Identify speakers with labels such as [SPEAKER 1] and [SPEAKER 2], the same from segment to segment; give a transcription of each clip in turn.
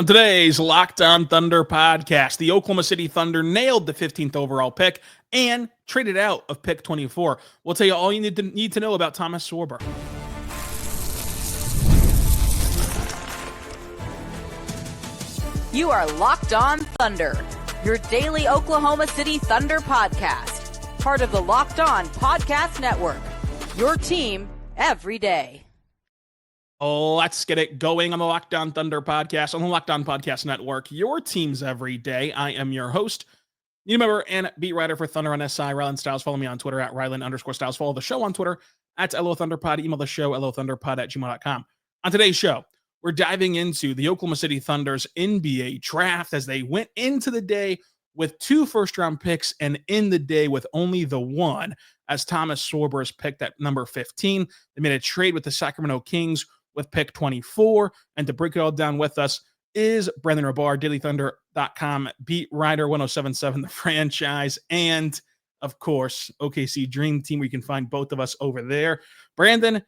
[SPEAKER 1] On today's Locked On Thunder podcast, the Oklahoma City Thunder nailed the 15th overall pick and traded out of pick 24. We'll tell you all you need to know about Thomas Sorber.
[SPEAKER 2] You are Locked On Thunder, your daily Oklahoma City Thunder podcast, part of the Locked On Podcast Network, your team every day.
[SPEAKER 1] Let's get it going on the Locked On Thunder podcast on the Locked On Podcast Network, your teams every day. I am your host, new member and beat writer for Thunder on SI, Rylan Stiles. Follow me on Twitter at Rylan_Stiles. Follow the show on Twitter at LOThunderPod. Email the show, LOThunderPod@gmail.com. On today's show, we're diving into the Oklahoma City Thunder's NBA draft as they went into the day with 2 first-round picks and in the day with only the one, as Thomas Sorber is picked at number 15. They made a trade with the Sacramento Kings with pick 24. And to break it all down with us is Brandon Rabar, dailythunder.com beat writer, 1077 The Franchise, and of course, OKC Dream Team, where you can find both of us over there. Brandon,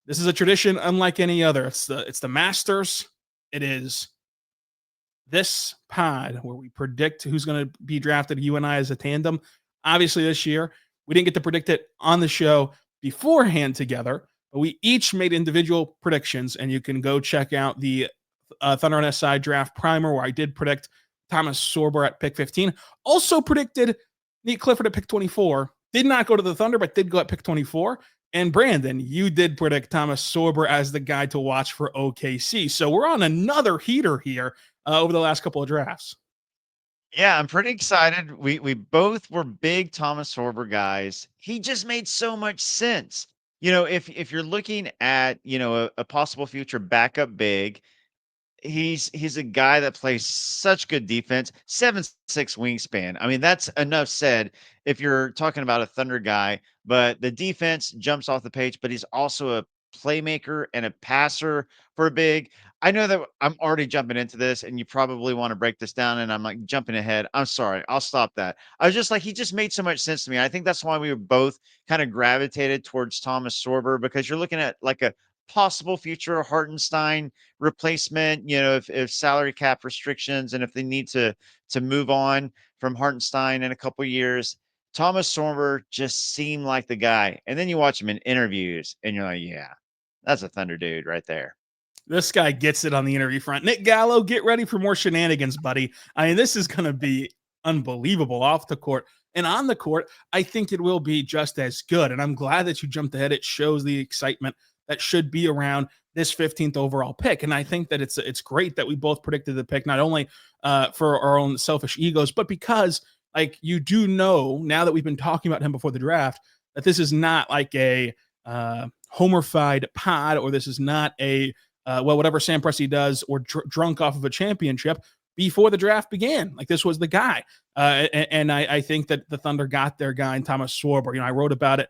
[SPEAKER 1] this is a tradition unlike any other. It's the Masters. It is this pod where we predict who's going to be drafted, you and I as a tandem. Obviously, this year, we didn't get to predict it on the show beforehand together, but we each made individual predictions, and you can go check out the Thunder on SI draft primer where I did predict Thomas Sorber at pick 15. Also predicted Nate Clifford at pick 24. Did not go to the Thunder, but did go at pick 24. And Brandon, you did predict Thomas Sorber as the guy to watch for OKC. So we're on another heater here over the last couple of drafts.
[SPEAKER 3] Yeah, I'm pretty excited. We both were big Thomas Sorber guys. He just made so much sense. If you're looking at, a possible future backup big, he's a guy that plays such good defense, 7'6" wingspan. I mean, that's enough said if you're talking about a Thunder guy, but the defense jumps off the page, but he's also a playmaker and a passer for a big. I know that I'm already jumping into this and you probably want to break this down and I'm like jumping ahead. I'm sorry. I'll stop that. I was just like, he just made so much sense to me. I think that's why we were both kind of gravitated towards Thomas Sorber, because you're looking at like a possible future Hartenstein replacement, if salary cap restrictions and if they need to move on from Hartenstein in a couple years. Thomas Sorber just seemed like the guy. And then you watch him in interviews and you're like, yeah, that's a Thunder dude right there.
[SPEAKER 1] This guy gets it on the interview front. Nick Gallo, get ready for more shenanigans, buddy. I mean, this is going to be unbelievable off the court. And on the court, I think it will be just as good. And I'm glad that you jumped ahead. It shows the excitement that should be around this 15th overall pick. And I think that it's great that we both predicted the pick, not only for our own selfish egos, but because, like, you do know, now that we've been talking about him before the draft, that this is not like a homer-fied pod, or this is not a whatever Sam Presti does, or drunk off of a championship before the draft began. Like, this was the guy. And I think that the Thunder got their guy in Thomas Sorber. I wrote about it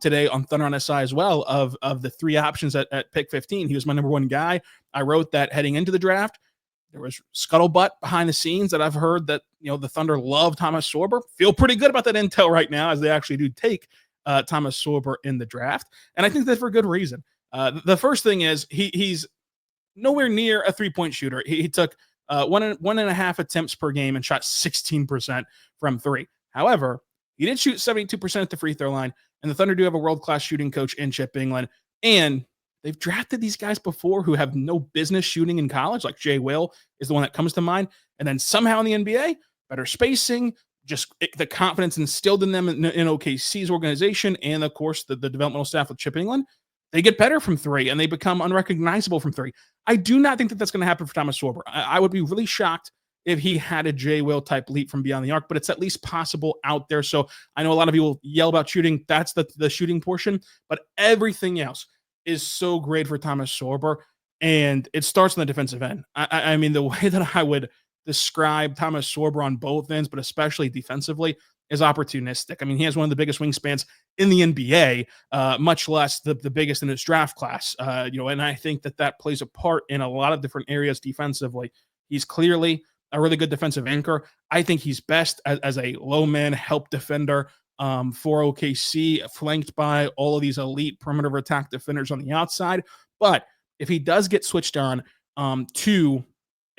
[SPEAKER 1] today on Thunder on SI as well, of the 3 options at pick 15. He was my number 1 guy. I wrote that heading into the draft, there was scuttlebutt behind the scenes that I've heard that, the Thunder love Thomas Sorber. Feel pretty good about that intel right now, as they actually do take Thomas Sorber in the draft. And I think that for good reason. The first thing is he's nowhere near a 3-point shooter. He took one and a half attempts per game and shot 16% from 3. However, he did shoot 72% at the free throw line, and the Thunder do have a world-class shooting coach in Chip England. And they've drafted these guys before who have no business shooting in college, like Jay Will is the one that comes to mind. And then somehow in the NBA, better spacing, just the confidence instilled in them in OKC's organization, and of course the developmental staff with Chip England, they get better from 3 and they become unrecognizable from 3. I do not think that that's going to happen for Thomas Sorber. I would be really shocked if he had a Jay Will type leap from beyond the arc, but it's at least possible out there. So I know a lot of people yell about shooting. That's the shooting portion, but everything else is so great for Thomas Sorber. And it starts on the defensive end. I mean, the way that I would describe Thomas Sorber on both ends, but especially defensively, is opportunistic. I mean, he has one of the biggest wingspans in the NBA, much less the biggest in his draft class. And I think that plays a part in a lot of different areas defensively. He's clearly a really good defensive anchor. I think he's best as a low man help defender for OKC, flanked by all of these elite perimeter attack defenders on the outside. But if he does get switched on to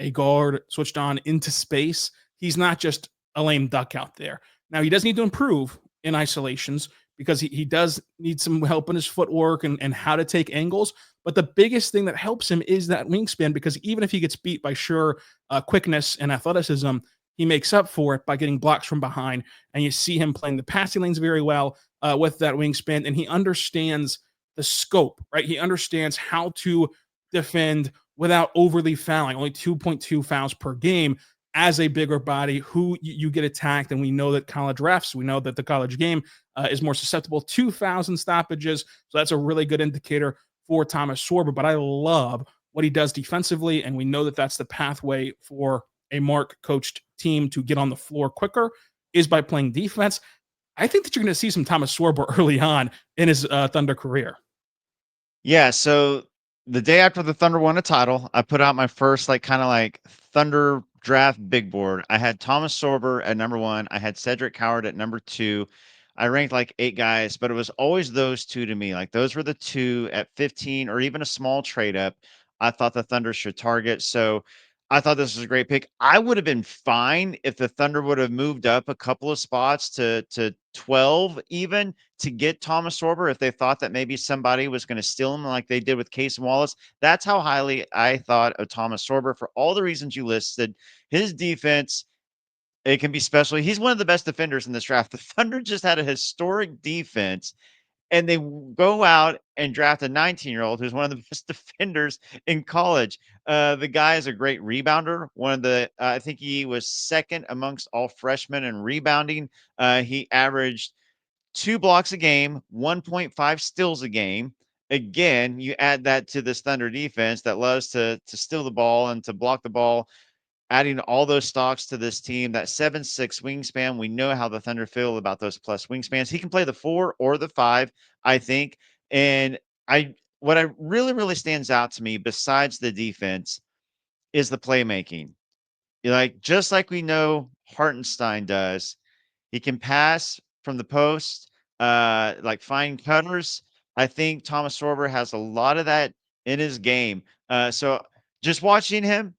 [SPEAKER 1] a guard switched on into space, he's not just a lame duck out there. Now, he does need to improve in isolations because he does need some help in his footwork and how to take angles. But the biggest thing that helps him is that wingspan, because even if he gets beat by sure quickness and athleticism, he makes up for it by getting blocks from behind. And you see him playing the passing lanes very well with that wingspan. And he understands the scope, right? He understands how to defend without overly fouling, only 2.2 fouls per game as a bigger body who you get attacked. And we know that college refs, we know that the college game is more susceptible to fouls and stoppages. So that's a really good indicator for Thomas Sorber. But I love what he does defensively. And we know that that's the pathway for a Mark coached team to get on the floor quicker is by playing defense. I think that you're going to see some Thomas Sorber early on in his Thunder career.
[SPEAKER 3] Yeah, so the day after the Thunder won a title, I put out my first kind of Thunder draft big board. I had Thomas Sorber at number 1. I had Cedric Howard at number 2. I ranked 8 guys, but it was always those two to me. Those were the two at 15 or even a small trade up I thought the Thunder should target. So I thought this was a great pick. I would have been fine if the Thunder would have moved up a couple of spots to 12 even to get Thomas Sorber if they thought that maybe somebody was going to steal him like they did with Case and Wallace. That's how highly I thought of Thomas Sorber for all the reasons you listed. His defense, it can be special. He's one of the best defenders in this draft. The Thunder just had a historic defense, and they go out and draft a 19-year-old who's one of the best defenders in college. The guy is a great rebounder. One of the, I think he was second amongst all freshmen in rebounding. He averaged 2 blocks a game, 1.5 steals a game. Again, you add that to this Thunder defense that loves to steal the ball and to block the ball, adding all those stocks to this team, that 7'6" wingspan. We know how the Thunder feel about those plus wingspans. He can play the 4 or the 5, I think. And what I really stands out to me besides the defense is the playmaking. Just like we know Hartenstein does, he can pass from the post, find cutters. I think Thomas Sorber has a lot of that in his game. So just watching him,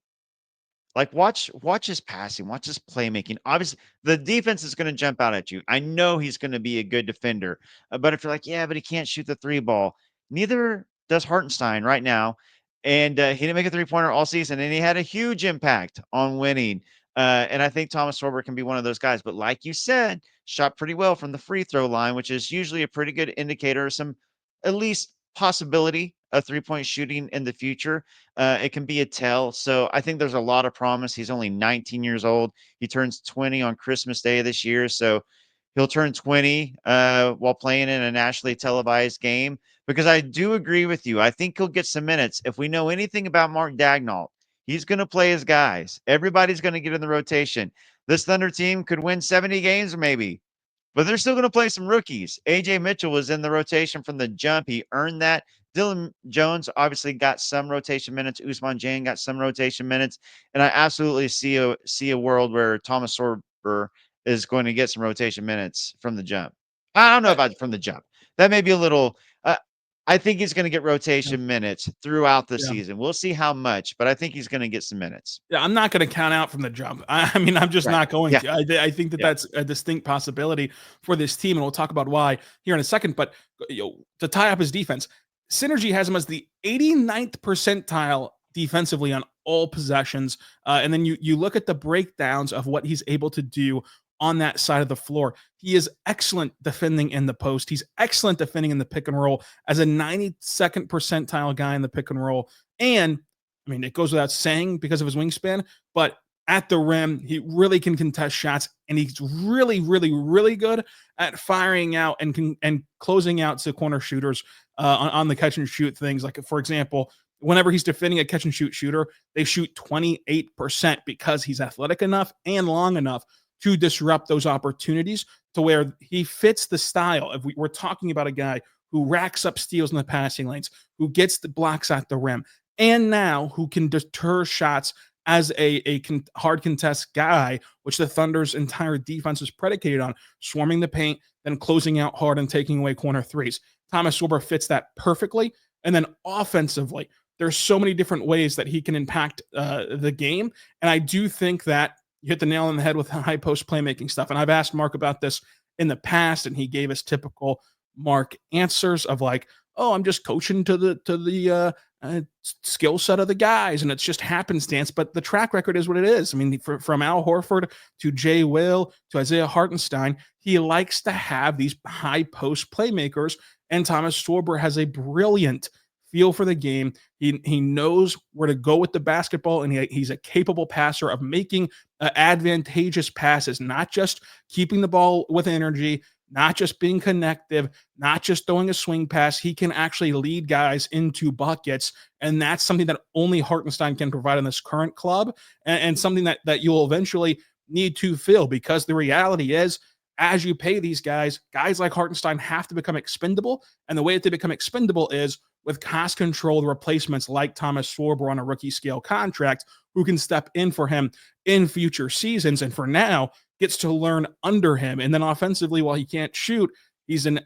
[SPEAKER 3] watch his passing, watch his playmaking. Obviously, the defense is going to jump out at you. I know he's going to be a good defender, but if you're yeah, but he can't shoot the 3 ball. Neither does Hartenstein right now, and he didn't make a 3-pointer all season, and he had a huge impact on winning. And I think Thomas Sorber can be one of those guys. But like you said, shot pretty well from the free throw line, which is usually a pretty good indicator of some at least possibility of 3-point shooting in the future. It can be a tell. So I think there's a lot of promise. He's only 19 years old. He turns 20 on Christmas Day this year. So he'll turn 20 while playing in a nationally televised game, because I do agree with you. I think he'll get some minutes. If we know anything about Mark Daigneault, he's going to play his guys. Everybody's going to get in the rotation. This Thunder team could win 70 games maybe, but they're still going to play some rookies. AJ Mitchell was in the rotation from the jump. He earned that. Dylan Jones obviously got some rotation minutes. Ousmane Dieng got some rotation minutes. And I absolutely see a world where Thomas Sorber is going to get some rotation minutes from the jump. I don't know about from the jump. That may be a little I think he's going to get rotation minutes throughout the season. We'll see how much, but I think he's going to get some minutes.
[SPEAKER 1] Yeah, I'm not going to count out from the jump. I mean, I'm just not going to. I think that that's a distinct possibility for this team, and we'll talk about why here in a second. But to tie up his defense, Synergy has him as the 89th percentile defensively on all possessions. And then you look at the breakdowns of what he's able to do on that side of the floor. He is excellent defending in the post. He's excellent defending in the pick and roll as a 92nd percentile guy in the pick and roll. And I mean, it goes without saying because of his wingspan, but at the rim, he really can contest shots, and he's really, really, really good at firing out and closing out to corner shooters on the catch and shoot things. Like, for example, whenever he's defending a catch and shoot shooter, they shoot 28% because he's athletic enough and long enough to disrupt those opportunities to where he fits the style. If we're talking about a guy who racks up steals in the passing lanes, who gets the blocks at the rim, and now who can deter shots as a hard contest guy, which the Thunder's entire defense is predicated on, swarming the paint, then closing out hard and taking away corner threes. Thomas Sorber fits that perfectly. And then offensively, There's so many different ways that he can impact the game. And I do think that you hit the nail on the head with high post playmaking stuff. And I've asked Mark about this in the past, and he gave us typical Mark answers of like, "Oh, I'm just coaching to the skill set of the guys, and it's just happenstance." But the track record is what it is. I mean, from Al Horford to Jay Will to Isaiah Hartenstein, he likes to have these high post playmakers. And Thomas Sorber has a brilliant feel for the game. He knows where to go with the basketball, and he's a capable passer of making advantageous passes, not just keeping the ball with energy, not just being connective, not just throwing a swing pass. He can actually lead guys into buckets, and that's something that only Hartenstein can provide in this current club, and something that you'll eventually need to fill, because the reality is, as you pay these guys like Hartenstein have to become expendable, and the way that they become expendable is with cost-controlled replacements like Thomas Sorber on a rookie scale contract, who can step in for him in future seasons, and for now gets to learn under him. And then offensively, while he can't shoot, he's an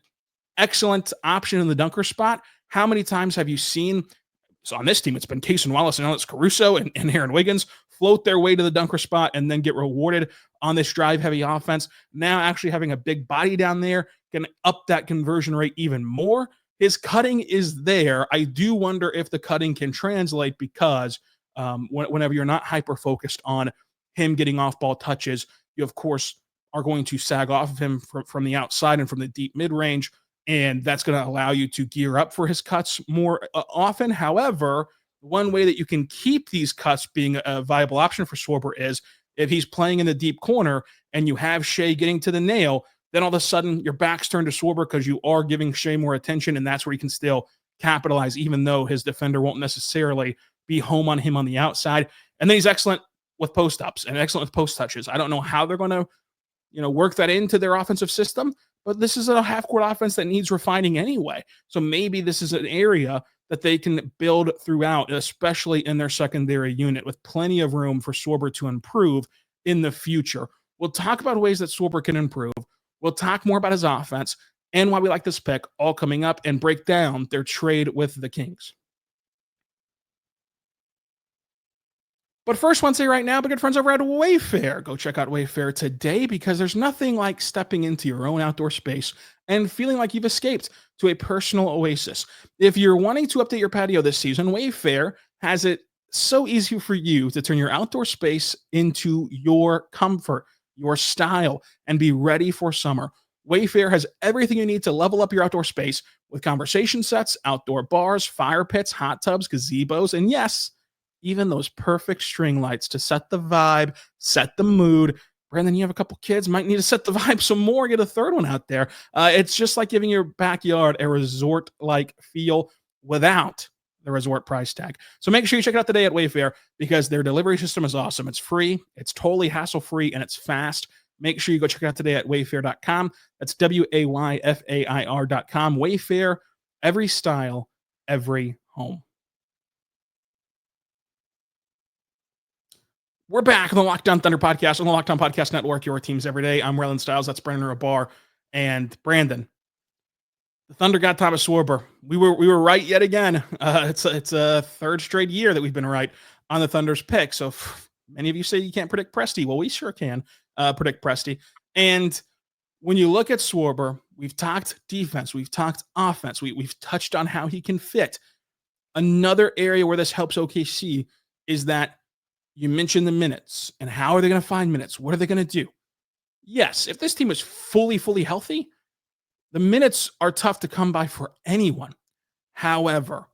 [SPEAKER 1] excellent option in the dunker spot. How many times have you seen, so on this team, it's been Cason Wallace and Alex Caruso and Aaron Wiggins float their way to the dunker spot and then get rewarded on this drive-heavy offense. Now actually having a big body down there can up that conversion rate even more. His cutting is there. I do wonder if the cutting can translate, because whenever you're not hyper-focused on him getting off-ball touches, you, of course, are going to sag off of him from the outside and from the deep mid-range, and that's going to allow you to gear up for his cuts more often. However, one way that you can keep these cuts being a viable option for Sorber is if he's playing in the deep corner and you have Shea getting to the nail, then all of a sudden your back's turned to Sorber because you are giving Shea more attention, and that's where he can still capitalize, even though his defender won't necessarily be home on him on the outside. And then he's excellent with post-ups and excellent with post touches. I don't know how they're going to, work that into their offensive system, but this is a half-court offense that needs refining anyway. So maybe this is an area that they can build throughout, especially in their secondary unit, with plenty of room for Sorber to improve in the future. We'll talk about ways that Sorber can improve. We'll talk more about his offense and why we like this pick, all coming up, and break down their trade with the Kings. But first, I want to say right now, my good friends over at Wayfair. Go check out Wayfair today, because there's nothing like stepping into your own outdoor space and feeling like you've escaped to a personal oasis. If you're wanting to update your patio this season, Wayfair has it so easy for you to turn your outdoor space into your comfort, your style, and be ready for summer. Wayfair has everything you need to level up your outdoor space with conversation sets, outdoor bars, fire pits, hot tubs, gazebos, and yes, even those perfect string lights to set the vibe, set the mood. Brandon, you have a couple kids, might need to set the vibe some more, get a third one out there. It's just like giving your backyard a resort-like feel without the resort price tag. So make sure you check it out today at Wayfair, because their delivery system is awesome. It's free, it's totally hassle-free, and it's fast. Make sure you go check it out today at wayfair.com. That's Wayfair.com. Wayfair, every style, every home. We're back on the Locked On Thunder podcast on the Locked On Podcast Network, your teams every day. I'm Rylan Stiles. That's Brandon Rabar. And Brandon, the Thunder got Thomas Sorber. We were right yet again. It's a third straight year that we've been right on the Thunder's pick. So many of you say you can't predict Presti. Well, we sure can predict Presti. And when you look at Sorber, we've talked defense, we've talked offense, we've touched on how he can fit. Another area where this helps OKC is that you mentioned the minutes, and how are they going to find minutes? What are they going to do? Yes, if this team is fully healthy, the minutes are tough to come by for anyone. However,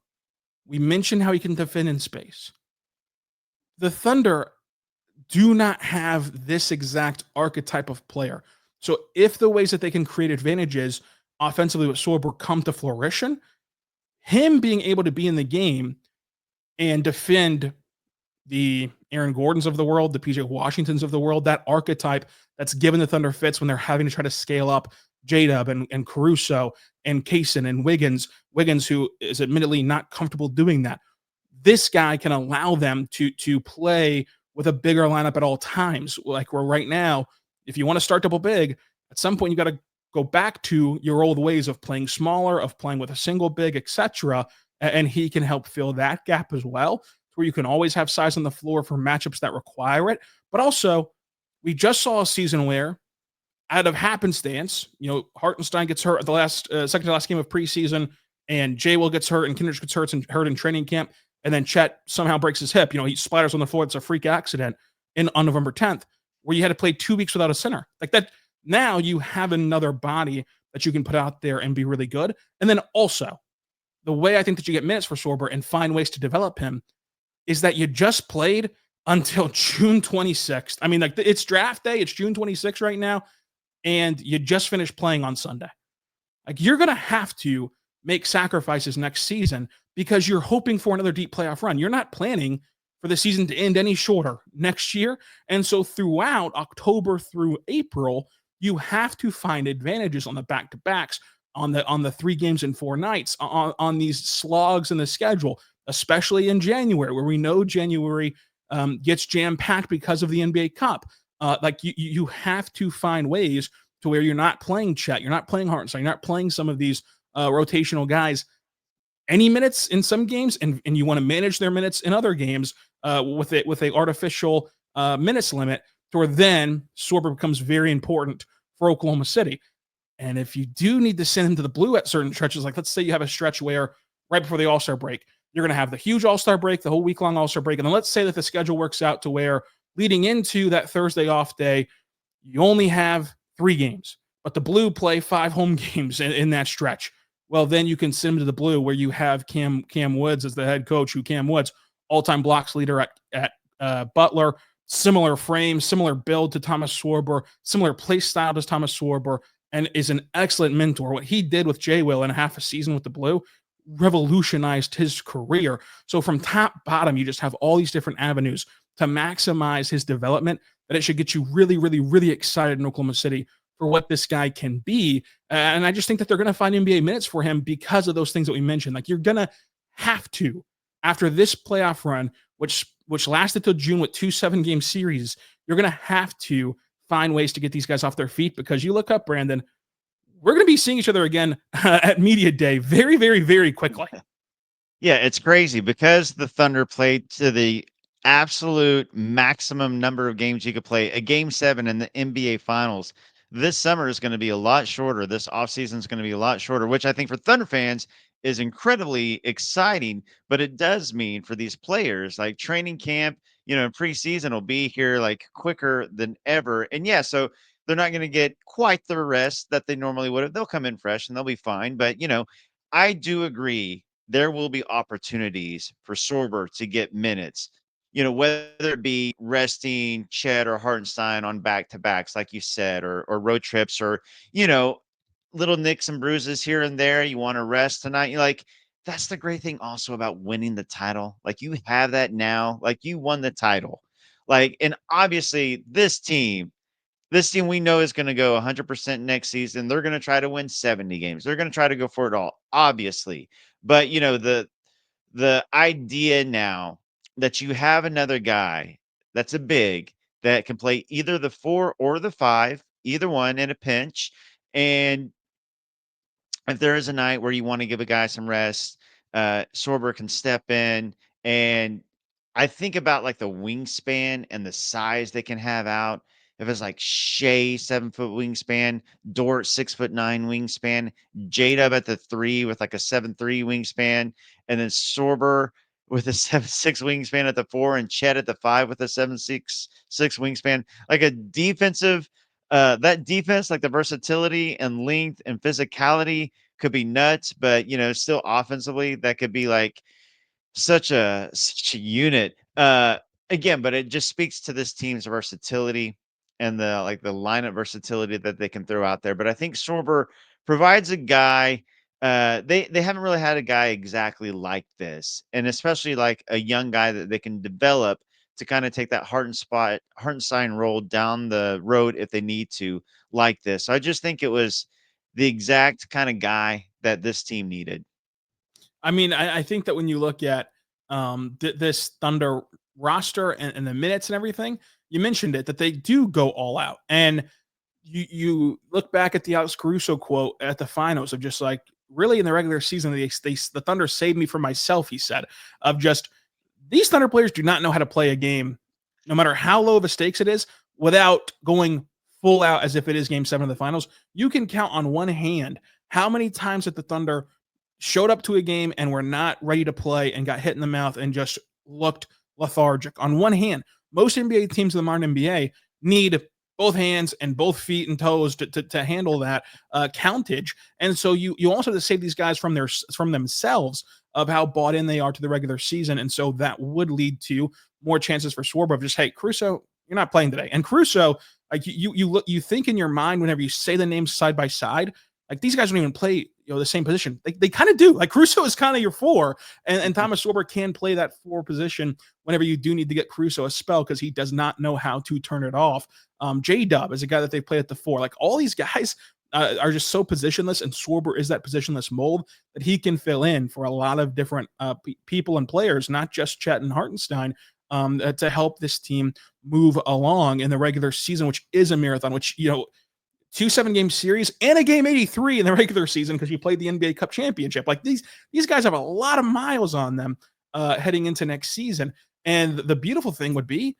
[SPEAKER 1] we mentioned how he can defend in space. The Thunder do not have this exact archetype of player. So if the ways that they can create advantages offensively with Sorber come to fruition, him being able to be in the game and defend the Aaron Gordons of the world, the PJ Washingtons of the world, that archetype that's given the Thunder fits when they're having to try to scale up J-Dub and Caruso and Cason and Wiggins, who is admittedly not comfortable doing that. This guy can allow them to play with a bigger lineup at all times. Like we're right now, if you want to start double big, at some point you got to go back to your old ways of playing smaller, of playing with a single big, etc., and he can help fill that gap as well, where you can always have size on the floor for matchups that require it. But also, we just saw a season where, out of happenstance, Hartenstein gets hurt at the last second to last game of preseason, and Jay Will gets hurt, and Kindred gets hurt in training camp, and then Chet somehow breaks his hip. He splatters on the floor. It's a freak accident on November 10th, where you had to play 2 weeks without a center. Like that, now you have another body that you can put out there and be really good. And then also, the way I think that you get minutes for Sorber and find ways to develop him is that you just played until June 26th. I mean, like, it's draft day. It's June 26th right now, and you just finished playing on Sunday. Like, you're going to have to make sacrifices next season because you're hoping for another deep playoff run. You're not planning for the season to end any shorter next year. And so throughout October through April, you have to find advantages on the back-to-backs, on the 3 games in 4 nights, on these slogs in the schedule, especially in January, where we know January gets jam-packed because of the NBA Cup. Like, you have to find ways to where you're not playing Chet, you're not playing Hartenstein, you're not playing some of these rotational guys any minutes in some games, and you want to manage their minutes in other games with a artificial minutes limit, to where then Sorber becomes very important for Oklahoma City. And if you do need to send him to the blue at certain stretches, like let's say you have a stretch where right before the All-Star break, you're going to have the huge All-Star break, the whole week-long All-Star break, and then let's say that the schedule works out to where leading into that Thursday off day, you only have 3 games, but the blue play 5 home games in that stretch. Well, then you can send him to the blue, where you have Cam Woods as the head coach, Cam Woods, all-time blocks leader at Butler, similar frame, similar build to Thomas Sorber, similar play style to Thomas Sorber, and is an excellent mentor. What he did with Jay Will in a half a season with the blue revolutionized his career. So from top bottom, you just have all these different avenues to maximize his development, that it should get you really, really, really excited in Oklahoma City for what this guy can be. And I just think that they're going to find NBA minutes for him because of those things that we mentioned. Like, you're going to have to, after this playoff run, which lasted till June with 2 7-game series, you're going to have to find ways to get these guys off their feet, because you look up, Brandon, we're going to be seeing each other again at Media Day very, very, very quickly.
[SPEAKER 3] Yeah, it's crazy because the Thunder played to the absolute maximum number of games you could play, a game 7 in the NBA Finals. This summer is going to be a lot shorter. This offseason is going to be a lot shorter, which I think for Thunder fans is incredibly exciting. But it does mean for these players, like training camp, preseason will be here like quicker than ever. And yeah, so they're not going to get quite the rest that they normally would have. They'll come in fresh and they'll be fine. But, I do agree there will be opportunities for Sorber to get minutes, whether it be resting Chet or Hartenstein on back-to-backs, like you said, or road trips, or, little nicks and bruises here and there. You want to rest tonight. You're like, that's the great thing also about winning the title. Like, you have that now, like you won the title. Like, and obviously this team we know is going to go 100% next season. They're going to try to win 70 games. They're going to try to go for it all, obviously. But, the idea now that you have another guy that's a big that can play either the 4 or the 5, either one in a pinch. And if there is a night where you want to give a guy some rest, Sorber can step in. And I think about like the wingspan and the size they can have out. If it's like Shea, 7-foot wingspan, Dort, 6'9" wingspan, J-Dub at the 3 with like a 7'3" wingspan, and then Sorber with a 7'6" wingspan at the 4, and Chet at the 5 with a 7'6" wingspan. Like a defensive, that defense, like the versatility and length and physicality could be nuts, but still offensively, that could be like such a unit. Again, but it just speaks to this team's versatility and the lineup versatility that they can throw out there. But I think Sorber provides a guy. They haven't really had a guy exactly like this, and especially like a young guy that they can develop to kind of take that Hartenstein role down the road if they need to, like this. So I just think it was the exact kind of guy that this team needed.
[SPEAKER 1] I mean, I think that when you look at this Thunder roster and the minutes and everything, you mentioned it, that they do go all out. And you look back at the Alex Caruso quote at the finals of just like, really in the regular season, the Thunder saved me from myself, he said, of just these Thunder players do not know how to play a game, no matter how low of a stakes it is, without going full out as if it is game 7 of the finals. You can count on one hand how many times that the Thunder showed up to a game and were not ready to play and got hit in the mouth and just looked lethargic. On one hand, most NBA teams in the modern NBA need both hands and both feet and toes to handle that countage. And so you also have to save these guys from themselves of how bought in they are to the regular season. And so that would lead to more chances for Sorber of just, hey, Caruso, you're not playing today. And Caruso, like you think in your mind whenever you say the names side by side, like these guys don't even play the same position. They kind of do. Like Caruso is kind of your 4, and Thomas Sorber can play that 4 position whenever you do need to get Caruso a spell because he does not know how to turn it off. J-Dub is a guy that they play at the 4. Like all these guys are just so positionless, and Sorber is that positionless mold that he can fill in for a lot of different people and players, not just Chet and Hartenstein, to help this team move along in the regular season, which is a marathon, which, 2 7-game series and a game 83 in the regular season because you played the NBA Cup championship. Like these guys have a lot of miles on them heading into next season. And the beautiful thing would be,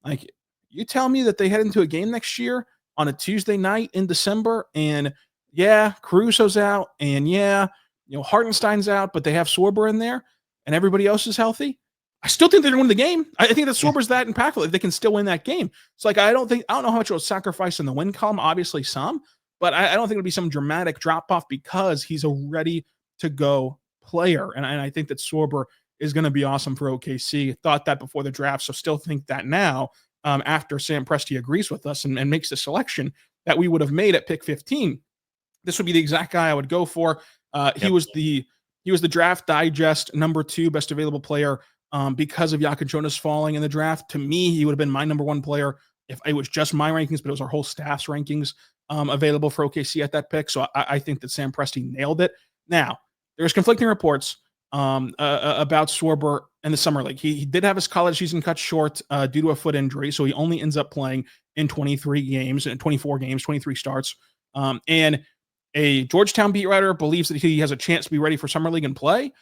[SPEAKER 1] like, you tell me that they head into a game next year on a Tuesday night in December, and yeah, Caruso's out, and yeah, Hartenstein's out, but they have Sorber in there, and everybody else is healthy. I still think they're going to win the game. I think that Sorber's that impactful. If they can still win that game. So, like, I don't know how much it'll sacrifice in the win column. Obviously some, but I don't think it'll be some dramatic drop off because he's a ready to go player. And I think that Sorber is going to be awesome for OKC. Thought that before the draft. So still think that now, after Sam Presti agrees with us and makes the selection that we would have made at pick 15. This would be the exact guy I would go for. He was the Draft Digest number 2 best available player. Because of Jonas falling in the draft. To me, he would have been my number 1 player if it was just my rankings, but it was our whole staff's rankings available for OKC at that pick. So I think that Sam Presti nailed it. Now, there's conflicting reports about Sorber in the summer league. He did have his college season cut short due to a foot injury, so he only ends up playing in 23 games and 24 games, 23 starts. And a Georgetown beat writer believes that he has a chance to be ready for summer league and play.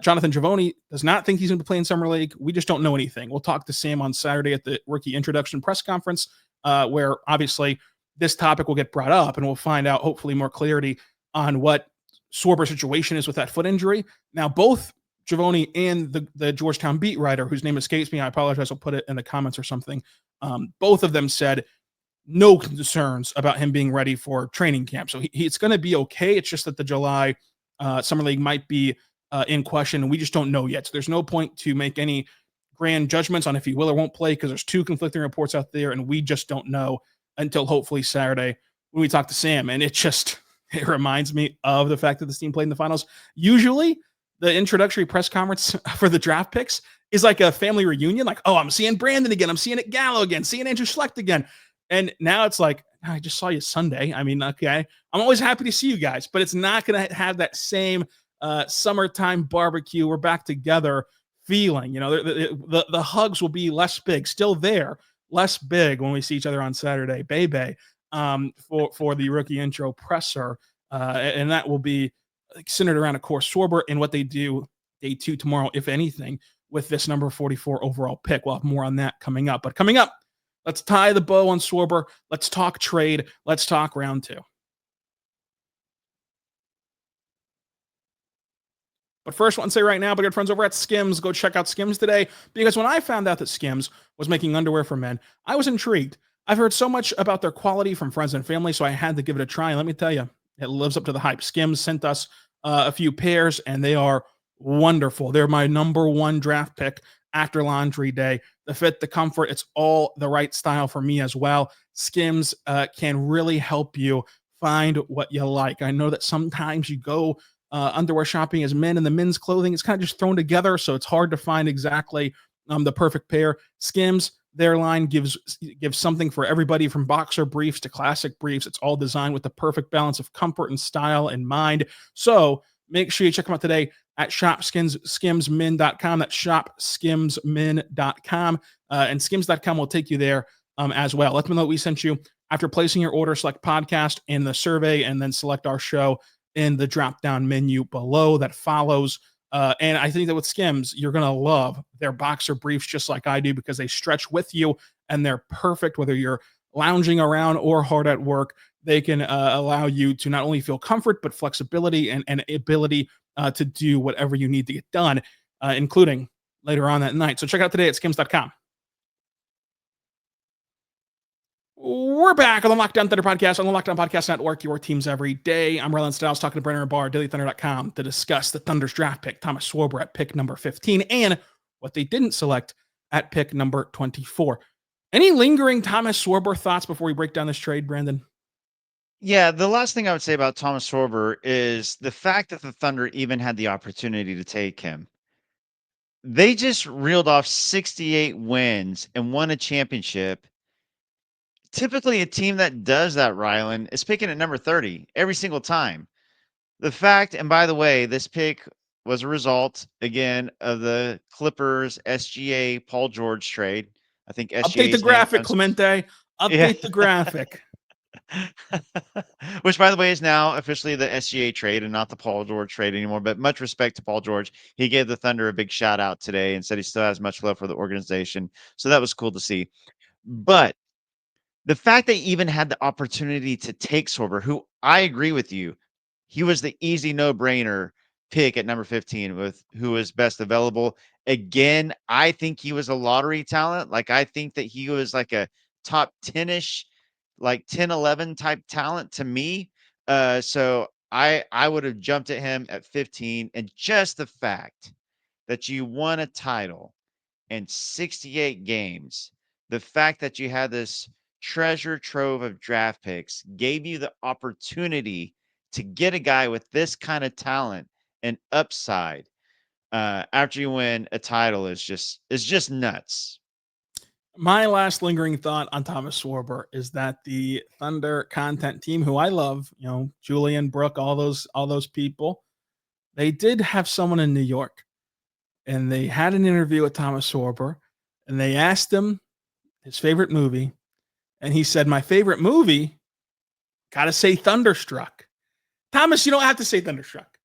[SPEAKER 1] Jonathan Givony does not think he's going to play in summer league. We just don't know anything. We'll talk to Sam on Saturday at the rookie introduction press conference, where obviously this topic will get brought up, and we'll find out hopefully more clarity on what Sorber's situation is with that foot injury. Now, both Givony and the Georgetown beat writer, whose name escapes me, I apologize, I'll put it in the comments or something. Both of them said no concerns about him being ready for training camp. So it's going to be okay. It's just that the July summer league might be in question, and we just don't know yet. So there's no point to make any grand judgments on if he will or won't play because there's 2 conflicting reports out there, and we just don't know until hopefully Saturday when we talk to Sam. And it reminds me of the fact that this team played in the finals. Usually the introductory press conference for the draft picks is like a family reunion. Like, oh, I'm seeing Brandon again. I'm seeing it Gallo again, seeing Andrew Schlecht again. And now it's like, I just saw you Sunday. I mean, okay, I'm always happy to see you guys, but it's not going to have that same summertime barbecue, we're back together feeling. The hugs will be less big, still there, less big when we see each other on Saturday, Bebe, for the rookie intro presser. And that will be centered around, of course, Sorber and what they do day 2 tomorrow, if anything, with this number 44 overall pick. We'll have more on that coming up. But coming up, let's tie the bow on Sorber. Let's talk trade. Let's talk round 2. But first, I want to say right now, my good friends over at Skims, go check out Skims today, because when I found out that Skims was making underwear for men, I was intrigued. I've heard so much about their quality from friends and family, so I had to give it a try. And let me tell you, it lives up to the hype. Skims sent us a few pairs, and they are wonderful. They're my number 1 draft pick after laundry day. The fit, the comfort, it's all the right style for me as well. Skims can really help you find what you like. I know that sometimes you go underwear shopping as men, and the men's clothing is kind of just thrown together, so it's hard to find exactly the perfect pair. Skims, their line gives something for everybody, from boxer briefs to classic briefs. It's all designed with the perfect balance of comfort and style in mind. So make sure you check them out today at shopskimsmen.com. That's shopskimsmen.com. And skims.com will take you there as well. Let them know we sent you. After placing your order, select podcast in the survey, and then select our show in the drop down menu below that follows. And I think that with Skims, you're going to love their boxer briefs just like I do because they stretch with you and they're perfect whether you're lounging around or hard at work. They can allow you to not only feel comfort, but flexibility and ability to do whatever you need to get done, including later on that night. So check out today at skims.com. We're back on the Lockdown Thunder podcast on the Lockdown Podcast Network, your teams every day. I'm Rylan Stiles talking to Brennan Rabar, dailythunder.com to discuss the Thunder's draft pick, Thomas Sorber at pick number 15, and what they didn't select at pick number 24. Any lingering Thomas Sorber thoughts before we break down this trade, Brandon?
[SPEAKER 3] Yeah, the last thing I would say about Thomas Sorber is the fact that the Thunder even had the opportunity to take him. They just reeled off 68 wins and won a championship. Typically, a team that does that, Rylan, is picking at number 30 every single time. The fact, and by the way, this pick was a result, again, of the Clippers SGA Paul George trade. I think SGA's
[SPEAKER 1] Update the graphic, Clemente. Update the graphic.
[SPEAKER 3] Which, by the way, is now officially the SGA trade and not the Paul George trade anymore. But much respect to Paul George. He gave the Thunder a big shout out today and said he still has much love for the organization. So that was cool to see. But the fact they even had the opportunity to take Sorber, who I agree with you, he was the easy no-brainer pick at number 15 with who was best available. Again, I think he was a lottery talent. Like, I think that he was like a top 10-ish, like 10, 11 type talent to me. So I would have jumped at him at 15. And just the fact that you won a title in 68 games, the fact that you had this treasure trove of draft picks gave you the opportunity to get a guy with this kind of talent and upside after you win a title is just nuts.
[SPEAKER 1] My last lingering thought on Thomas Sorber is that the Thunder content team, who I love, Julian, Brooke, all those people, they did have someone in New York, and they had an interview with Thomas Sorber, and they asked him his favorite movie, and he said, "My favorite movie, gotta say Thunderstruck." Thomas, you don't have to say Thunderstruck.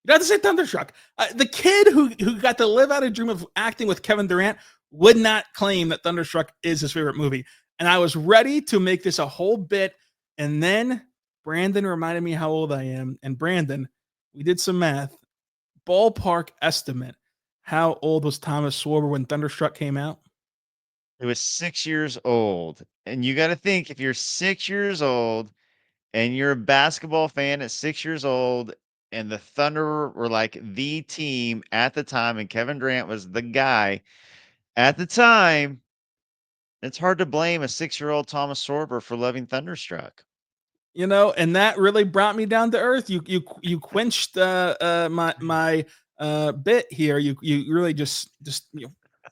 [SPEAKER 1] You don't have to say Thunderstruck. The kid who got to live out a dream of acting with Kevin Durant would not claim that Thunderstruck is his favorite movie. And I was ready to make this a whole bit. And then Brandon reminded me how old I am. And Brandon, we did some math. Ballpark estimate. How old was Thomas Sorber when Thunderstruck came out?
[SPEAKER 3] It was 6 years old. And you got to think, if you're 6 years old and you're a basketball fan at 6 years old, and the Thunder were like the team at the time, and Kevin Durant was the guy at the time, it's hard to blame a 6-year-old Thomas Sorber for loving Thunderstruck.
[SPEAKER 1] And that really brought me down to earth. You quenched my bit here. You really just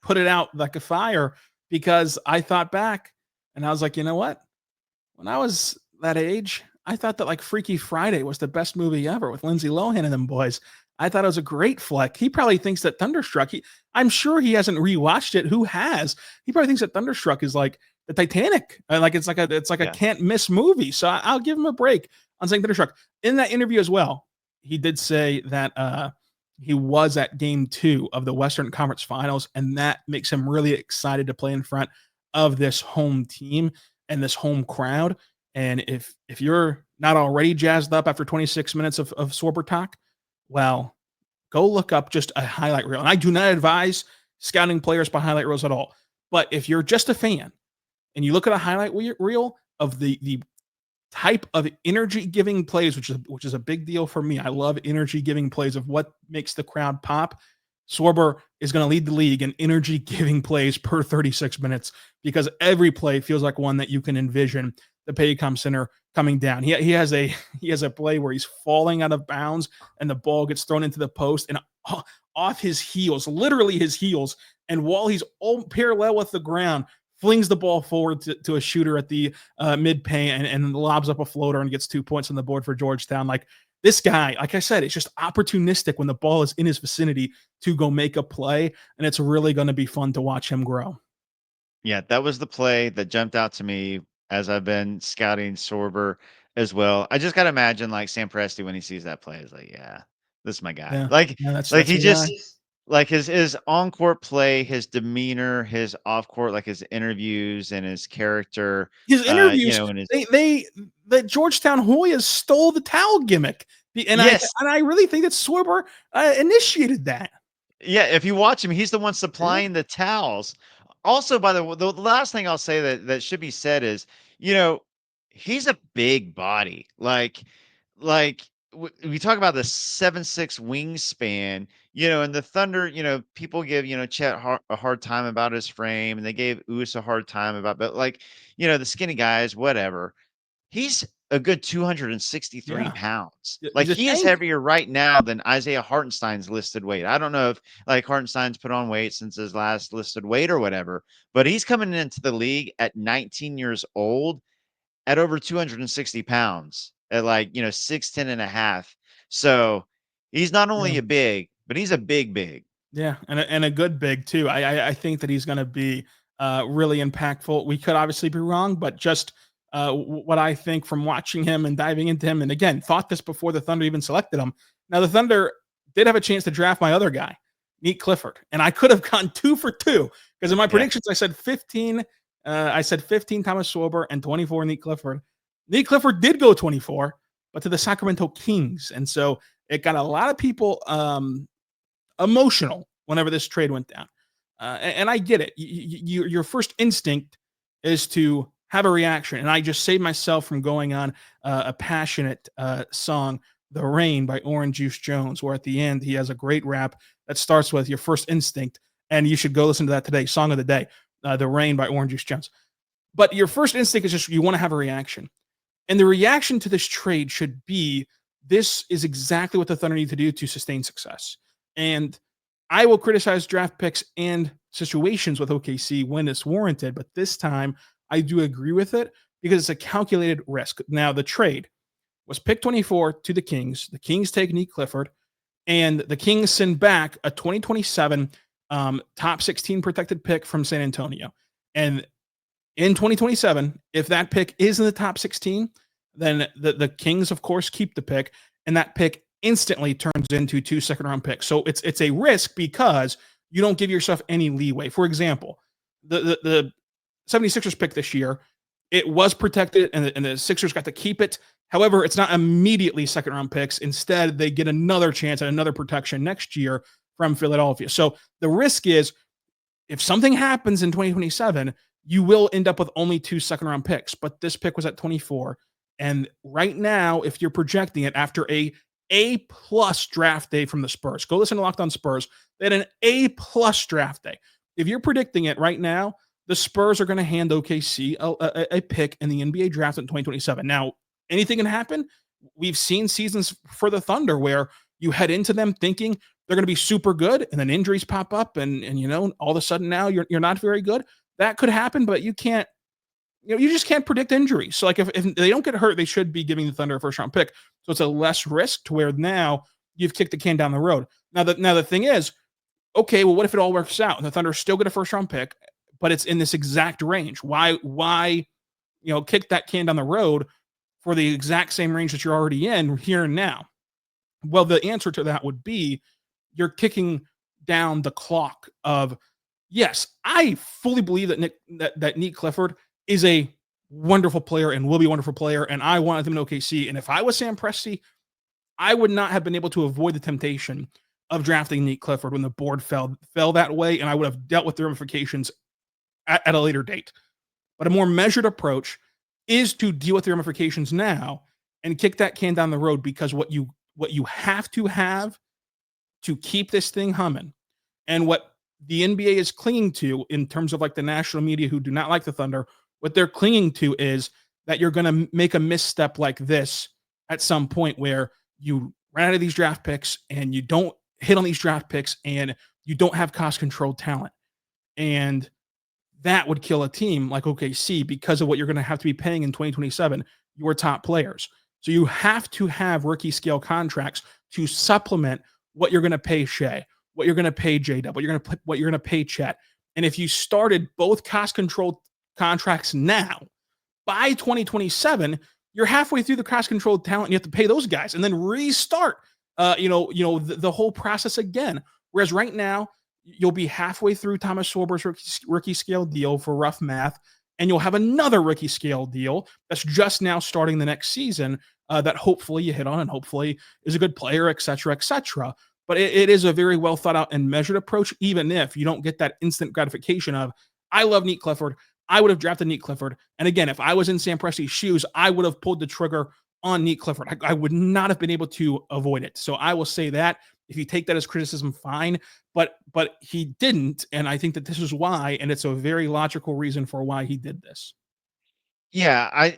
[SPEAKER 1] put it out like a fire, because I thought back and I was like, you know what? When I was that age, I thought that like Freaky Friday was the best movie ever with Lindsay Lohan and them boys. I thought it was a great flick. He probably thinks that Thunderstruck, I'm sure he hasn't rewatched it. Who has? He probably thinks that Thunderstruck is like the Titanic. Like it's like a can't miss movie. So I'll give him a break on saying Thunderstruck. In that interview as well, he did say that he was at game 2 of the Western Conference Finals, and that makes him really excited to play in front of this home team and this home crowd. And if you're not already jazzed up after 26 minutes of Sorber talk, well, go look up just a highlight reel. And I do not advise scouting players by highlight reels at all. But if you're just a fan and you look at a highlight reel of the type of energy-giving plays, which is a big deal for me. I love energy-giving plays of what makes the crowd pop. Sorber is going to lead the league in energy-giving plays per 36 minutes, because every play feels like one that you can envision the Paycom Center coming down. He has a play where he's falling out of bounds and the ball gets thrown into the post and off his heels, literally his heels, and while he's all parallel with the ground, flings the ball forward to a shooter at the mid-paint and lobs up a floater and gets 2 points on the board for Georgetown. Like, this guy, like I said, it's just opportunistic when the ball is in his vicinity to go make a play, and it's really going to be fun to watch him grow.
[SPEAKER 3] Yeah, that was the play that jumped out to me as I've been scouting Sorber. as well. I just gotta imagine like Sam Presti when he sees that play is like, yeah, this is my guy.
[SPEAKER 1] Yeah, yeah,
[SPEAKER 3] Like
[SPEAKER 1] that's
[SPEAKER 3] he
[SPEAKER 1] the guy.
[SPEAKER 3] just like his on court play, his demeanor, his off court, like his interviews and his character,
[SPEAKER 1] His
[SPEAKER 3] you
[SPEAKER 1] interviews,
[SPEAKER 3] know, and his
[SPEAKER 1] the Georgetown Hoyas stole the towel gimmick,
[SPEAKER 3] yes.
[SPEAKER 1] and I really think that Sorber initiated that.
[SPEAKER 3] Yeah, if you watch him, he's the one
[SPEAKER 1] Yeah,
[SPEAKER 3] supplying the towels. Also, by the last thing I'll say that should be said is, you know, he's a big body. We talk about the 7'6" wingspan, you know, and the Thunder, you know, people give, you know, Chet a hard time about his frame, and they gave Us a hard time about, but like, you know, the skinny guys, whatever. He's a good 263
[SPEAKER 1] yeah.
[SPEAKER 3] pounds. Like,
[SPEAKER 1] He's a
[SPEAKER 3] he is
[SPEAKER 1] tank.
[SPEAKER 3] heavier right now than Isaiah Hartenstein's listed weight. I don't know if, like, Hartenstein's put on weight since his last listed weight or whatever, but he's coming into the league at 19 years old at over 260 pounds at, like, you know, 6'10" and a half. So, he's not only
[SPEAKER 1] Yeah.
[SPEAKER 3] a big, but he's a big.
[SPEAKER 1] Yeah, and a good big too. I think that he's going to be really impactful. We could obviously be wrong, but just what I think from watching him and diving into him, and again, thought this before the Thunder even selected him. Now the Thunder did have a chance to draft my other guy, Neat Clifford, and I could have gone 2 for 2 because in my
[SPEAKER 3] Yeah.
[SPEAKER 1] predictions I said 15. I said 15 Thomas Sorber and 24 Neat Clifford. Neat Clifford did go 24, but to the Sacramento Kings, and so it got a lot of people emotional whenever this trade went down. And I get it. Your first instinct is to have a reaction. And I just saved myself from going on a passionate song, The Rain by Orange Juice Jones, where at the end he has a great rap that starts with your first instinct. And you should go listen to that today. Song of the day, The Rain by Orange Juice Jones. But your first instinct is just you want to have a reaction. And the reaction to this trade should be this is exactly what the Thunder need to do to sustain success. And I will criticize draft picks and situations with OKC when it's warranted, but this time I do agree with it because it's a calculated risk. Now, the trade was pick 24 to the Kings. The Kings take Neat Clifford, and the Kings send back a 2027 top 16 protected pick from San Antonio. And in 2027, if that pick is in the top 16, then the Kings, of course, keep the pick, and that pick instantly turns into 2 second-round picks. So it's a risk because you don't give yourself any leeway. For example, the 76ers pick this year, it was protected, and the Sixers got to keep it. However, it's not immediately second-round picks. Instead, they get another chance at another protection next year from Philadelphia. So the risk is if something happens in 2027, you will end up with only 2 second-round picks. But this pick was at 24. And right now, if you're projecting it after A+ draft day from the Spurs, go listen to Locked On Spurs. They had an A+ draft day. If you're predicting it right now, the Spurs are going to hand OKC a pick in the NBA draft in 2027. Now, anything can happen. We've seen seasons for the Thunder where you head into them thinking they're going to be super good, and then injuries pop up, and you know all of a sudden now you're not very good. That could happen, but you can't. You know, you just can't predict injuries. So, like, if they don't get hurt, they should be giving the Thunder a first-round pick. So it's a less risk to where now you've kicked the can down the road. Now the thing is, okay, well, what if it all works out and the Thunder still get a first-round pick, but it's in this exact range? Why, kick that can down the road for the exact same range that you're already in here and now? Well, the answer to that would be you're kicking down the clock of, yes, I fully believe that Neat Clifford is a wonderful player and will be a wonderful player, and I wanted him in OKC. And if I was Sam Presti, I would not have been able to avoid the temptation of drafting Neat Clifford when the board fell that way, and I would have dealt with the ramifications at a later date. But a more measured approach is to deal with the ramifications now and kick that can down the road, because what you have to keep this thing humming, and what the NBA is clinging to in terms of like the national media who do not like the Thunder, what they're clinging to is that you're going to make a misstep like this at some point where you run out of these draft picks and you don't hit on these draft picks and you don't have cost controlled talent. And that would kill a team like OKC because of what you're going to have to be paying in 2027, your top players. So you have to have rookie scale contracts to supplement what you're going to pay Shea, what you're going to pay J-Dub, what you're going to pay Chet. And if you started both cost controlled contracts now, by 2027, you're halfway through the cross-controlled talent and you have to pay those guys and then restart the whole process again. Whereas right now, you'll be halfway through Thomas Sorber's rookie scale deal for rough math, and you'll have another rookie scale deal that's just now starting the next season that hopefully you hit on and hopefully is a good player, et cetera, et cetera. But it is a very well thought out and measured approach, even if you don't get that instant gratification of, I love Neat Clifford. I would have drafted Neat Clifford. And again, if I was in Sam Presti's shoes, I would have pulled the trigger on Neat Clifford. I would not have been able to avoid it. So I will say that. If you take that as criticism, fine. But he didn't. And I think that this is why. And it's a very logical reason for why he did this.
[SPEAKER 3] Yeah,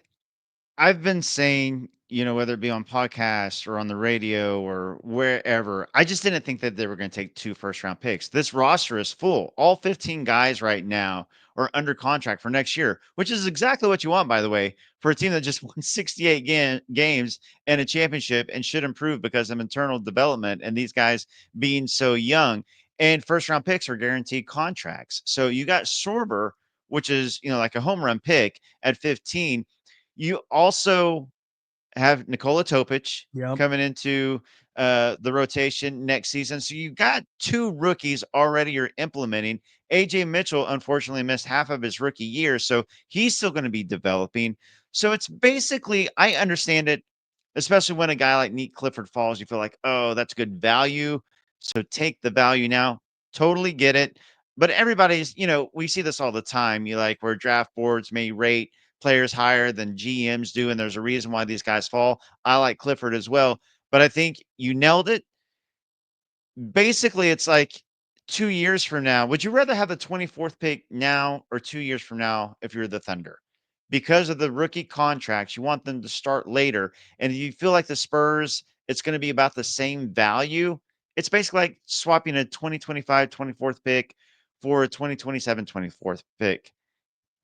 [SPEAKER 3] I've been saying, whether it be on podcasts or on the radio or wherever, I just didn't think that they were going to take 2 first-round picks. This roster is full. All 15 guys right now are under contract for next year, which is exactly what you want, by the way, for a team that just won 68 games and a championship and should improve because of internal development and these guys being so young. And first-round picks are guaranteed contracts. So you got Sorber, which is, like a home run pick at 15. You also have Nikola Topic
[SPEAKER 1] Yep.
[SPEAKER 3] coming into the rotation next season. So you got 2 rookies already you're implementing. AJ Mitchell, unfortunately, missed half of his rookie year. So he's still going to be developing. So it's basically, I understand it, especially when a guy like Neat Clifford falls, you feel like, oh, that's good value. So take the value now. Totally get it. But everybody's, we see this all the time. You like where draft boards may rate players higher than GMs do, and there's a reason why these guys fall. I like Clifford as well, but I think you nailed it. Basically, it's like 2 years from now. Would you rather have the 24th pick now or 2 years from now if you're the Thunder? Because of the rookie contracts, you want them to start later, and you feel like the Spurs, it's going to be about the same value. It's basically like swapping a 2025 24th pick for a 2027 24th pick.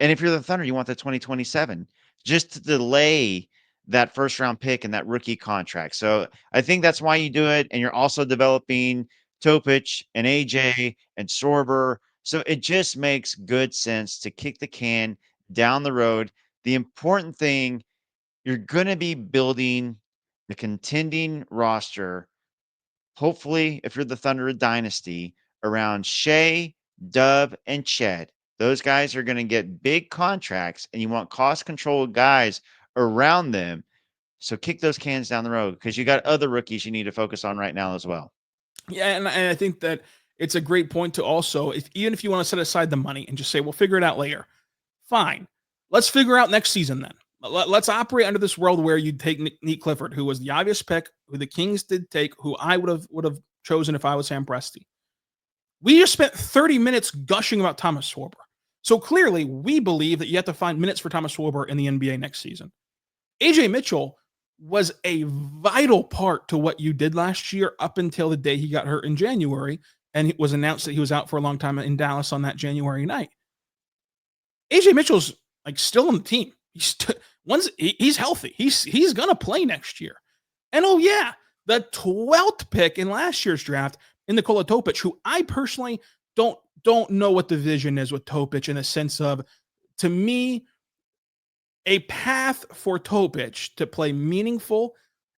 [SPEAKER 3] And if you're the Thunder, you want the 2027 just to delay that first round pick and that rookie contract. So I think that's why you do it. And you're also developing Topic and AJ and Sorber. So it just makes good sense to kick the can down the road. The important thing, you're going to be building the contending roster. Hopefully, if you're the Thunder dynasty, around Shea, Dub, and Chet. Those guys are going to get big contracts, and you want cost control guys around them. So kick those cans down the road because you got other rookies you need to focus on right now as well.
[SPEAKER 1] Yeah, and I think that it's a great point to also, even if you want to set aside the money and just say, we'll figure it out later, fine. Let's figure out next season then. Let's operate under this world where you'd take Neat Clifford, who was the obvious pick, who the Kings did take, who I would have chosen if I was Sam Presti. We just spent 30 minutes gushing about Thomas Sorber. So clearly, we believe that you have to find minutes for Thomas Sorber in the NBA next season. AJ Mitchell was a vital part to what you did last year up until the day he got hurt in January, and it was announced that he was out for a long time in Dallas on that January night. AJ Mitchell's like still on the team. He's healthy. He's gonna play next year. And oh yeah, the 12th pick in last year's draft in Nikola Topic, who I personally don't know what the vision is with Topic in the sense of, to me, a path for Topic to play meaningful,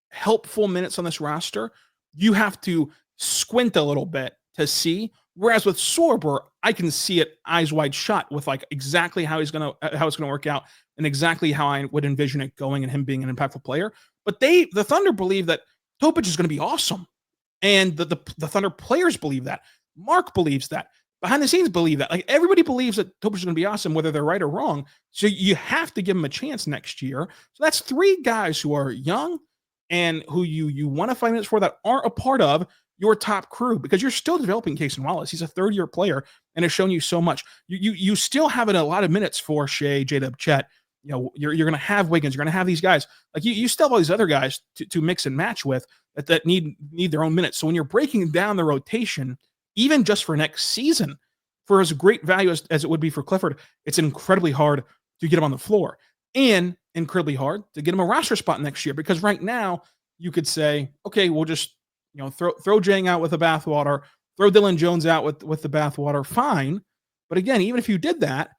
[SPEAKER 1] helpful minutes on this roster, you have to squint a little bit to see. Whereas with Sorber, I can see it eyes wide shut with like exactly how it's gonna work out and exactly how I would envision it going and him being an impactful player. But the Thunder believe that Topic is going to be awesome, and the Thunder players believe that. Mark believes that. Behind the scenes believe that. Like everybody believes that Topic is going to be awesome, whether they're right or wrong. So you have to give him a chance next year. So that's 3 guys who are young and who you want to find minutes for that aren't a part of your top crew, because you're still developing Cason Wallace. He's a 3rd-year player and has shown you so much. You still have a lot of minutes for Shea, J-Dub, Chet. You know, you're going to have Wiggins. You're going to have these guys. Like you still have all these other guys to mix and match with that need their own minutes. So when you're breaking down the rotation, even just for next season, for as great value as it would be for Clifford, it's incredibly hard to get him on the floor and incredibly hard to get him a roster spot next year. Because right now you could say, okay, we'll just throw Jang out with the bathwater, throw Dylan Jones out with the bathwater, fine. But again, even if you did that,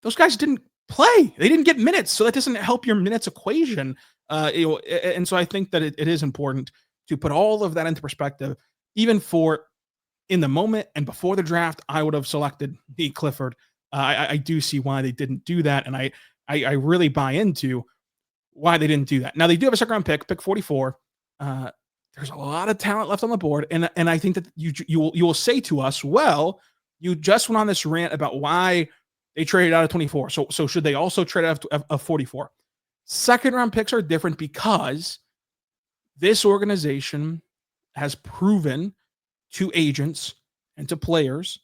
[SPEAKER 1] those guys didn't play. They didn't get minutes, so that doesn't help your minutes equation. And so I think that it is important to put all of that into perspective. Even for in the moment and before the draft, I would have selected Nate Clifford. I do see why they didn't do that, and I really buy into why they didn't do that. Now they do have a second round pick 44. There's a lot of talent left on the board, and I think that you will say to us, well, you just went on this rant about why they traded out of 24. So should they also trade out of 44? Second round picks are different because this organization has proven to agents and to players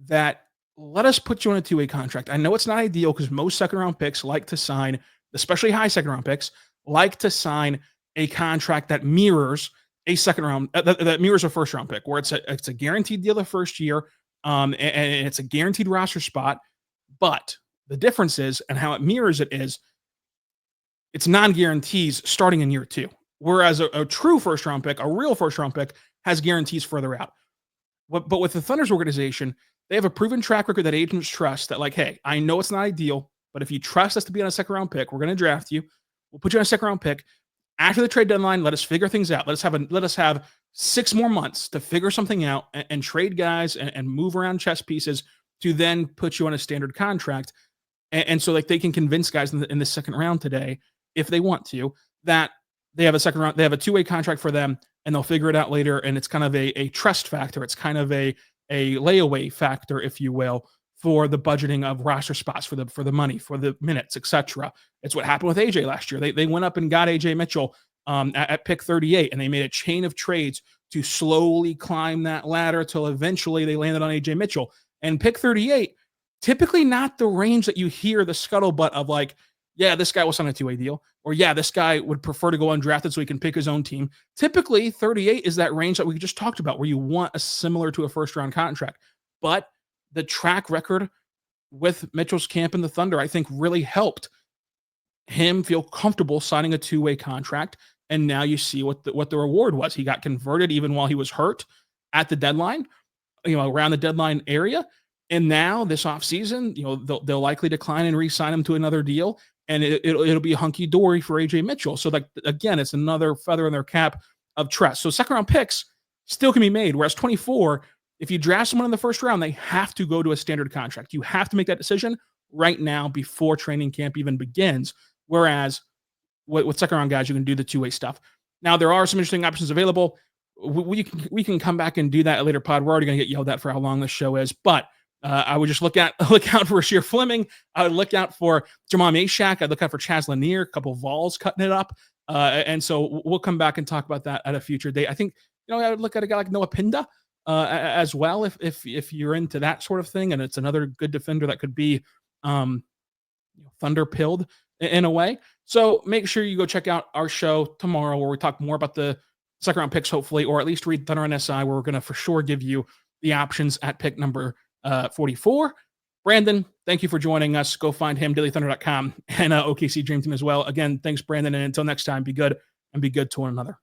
[SPEAKER 1] that let us put you on a two-way contract. I know it's not ideal because most second round picks like to sign, especially high second round picks, like to sign a contract that mirrors a second round, that mirrors a first round pick, where it's a guaranteed deal the first year, and it's a guaranteed roster spot. But the difference is, and how it mirrors it is, it's non-guarantees starting in year 2. Whereas a true first round pick, a real first round pick, has guarantees further out. But with the Thunder's organization, they have a proven track record that agents trust that, like, hey, I know it's not ideal, but if you trust us to be on a second round pick, we're going to draft you. We'll put you on a second round pick. After the trade deadline, let us figure things out. Let us have 6 more months to figure something out and trade guys and move around chess pieces to then put you on a standard contract. And so, like, they can convince guys in the second round today, if they want to, that they have a second round, they have a two-way contract for them, and they'll figure it out later. And it's kind of a trust factor. It's kind of a layaway factor, if you will, for the budgeting of roster spots, for the money, for the minutes, etc. It's what happened with AJ last year. They went up and got AJ Mitchell at pick 38, and they made a chain of trades to slowly climb that ladder till eventually they landed on AJ Mitchell. And pick 38, typically not the range that you hear the scuttlebutt of, like, yeah, this guy was on a two-way deal, or yeah, this guy would prefer to go undrafted so he can pick his own team. Typically, 38 is that range that we just talked about, where you want a similar to a first-round contract. But the track record with Mitchell's camp in the Thunder, I think, really helped him feel comfortable signing a two-way contract. And now you see what the reward was. He got converted even while he was hurt at the deadline, around the deadline area. And now this offseason, they'll likely decline and re-sign him to another deal. And it'll be hunky-dory for AJ Mitchell. So, like, again, it's another feather in their cap of trust. So second-round picks still can be made, whereas 24, if you draft someone in the first round, they have to go to a standard contract. You have to make that decision right now before training camp even begins, whereas with second-round guys, you can do the two-way stuff. Now, there are some interesting options available. We can come back and do that at a later pod. We're already going to get yelled at for how long this show is, but I would just look out for Rasheer Fleming. I would look out for Jamal Mashak. I'd look out for Chaz Lanier, a couple of Vols cutting it up. And so we'll come back and talk about that at a future date. I think, I would look at a guy like Noah Pinda as well, if you're into that sort of thing. And it's another good defender that could be Thunder pilled in a way. So make sure you go check out our show tomorrow, where we talk more about the second round picks, hopefully, or at least read Thunder on SI, where we're going to for sure give you the options at pick number 44. Brandon, thank you for joining us. Go find him, dailythunder.com, and OKC Dream Team as well. Again, thanks, Brandon. And until next time, be good and be good to one another.